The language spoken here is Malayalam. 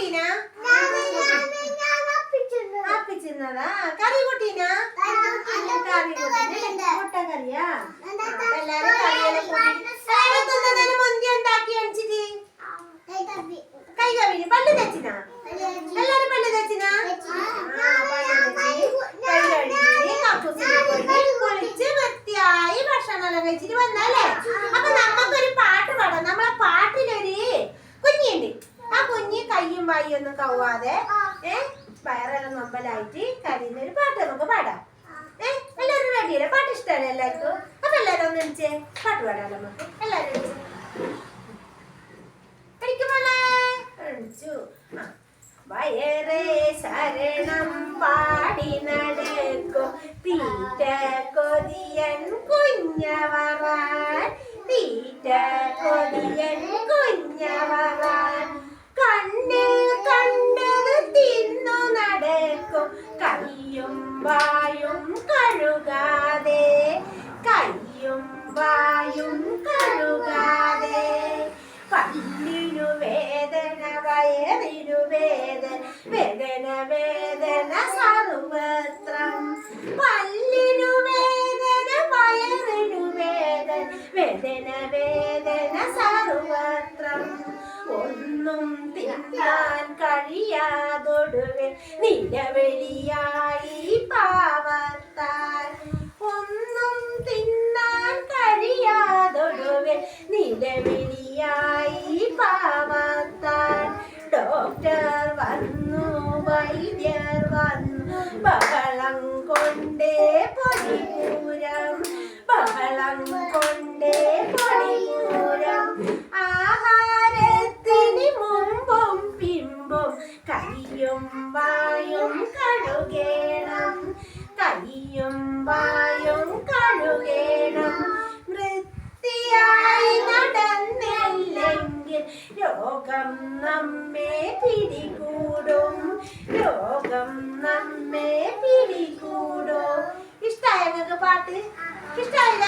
കുട്ടീനാ അപ്പിച്ചിരുന്നതാ കറി കുട്ടീനാ കറി കുട്ടീന മുട്ട കറിയാ എല്ലാരും കറിയെല്ലാം കൂട്ടി മുന്തി ഉണ്ടാക്കി അണിച്ചിട്ട് കൈ കവിന് പല്ല് തെച്ചിനാ എല്ലാരും പല്ല് തെച്ചിനാ കുളിച്ച് വൃത്തിയായി ഭക്ഷണമെല്ലാം കഴിച്ചിട്ട് വന്നല്ലേ. അപ്പൊ നമുക്കൊരു പാട്ട് പാടാം. നമ്മളെ പാട്ടിലൊരു കുഞ്ഞുണ്ട്. ആ കുഞ്ഞ് കയ്യും വായും ഒന്നും കవ్വാതെ വയറെല്ലാം നൊമ്പലായിട്ട് കരയുന്നൊരു പാട്ട് നമുക്ക് പാടാം. എല്ലാവരും റെഡിയല്ലേ? പാട്ട് ഇഷ്ടമല്ലേ എല്ലാവർക്കും? അപ്പൊ എല്ലാരും ഒന്ന് വിളിച്ചേ, പാട്ട് പാടാം നമുക്ക്. എല്ലാരും വിളിച്ചു. വയറേ ശരണം പാടി നടക്കും തീറ്റ കൊതിയൻ കുഞ്ഞവറാൻ, തീറ്റ കൊതിയൻ കുഞ്ഞവറാൻ. കണ്ണിൽ കണ്ടത് തിന്നു നടക്കും കയ്യും വായും കഴുകാതെ, കയ്യും വായും കഴുകാതെ. പല്ലിനു വേദന വയറിനു വേദന, വേദന വേദന സർവത്രം. പല്ലിനു വേദന വയറിനു വേദന, വേദന വേദന സർവത്രം. ഒന്നും തിന്നാൻ കഴിയാതൊടുവെ നിലവിളിയായി പാവത്താൽ. ഒന്നും തിന്നാൻ കഴിയാതൊടുവെ നിലവിളിയായി പാവത്താൽ. ഡോക്ടർ വന്നു വൈദ്യർ വന്നു ബഹളം കൊണ്ടേ പൊടിപൂരം, ബഹളം കൊണ്ടേ പൊടിപൂരം. ആഹാരത്തിന് മുമ്പും പിമ്പും കയ്യും വായും കഴുകേണം, കയ്യും വായും കഴുകേണം. വൃത്തിയായി നടന്നില്ലെങ്കിൽ രോഗം നമ്മെ പിടികൂടും, രോഗം നമ്മെ പിടികൂടും. ഇഷ്ടായ നിങ്ങൾക്ക് പാട്ട്? ഇഷ്ടായില്ല?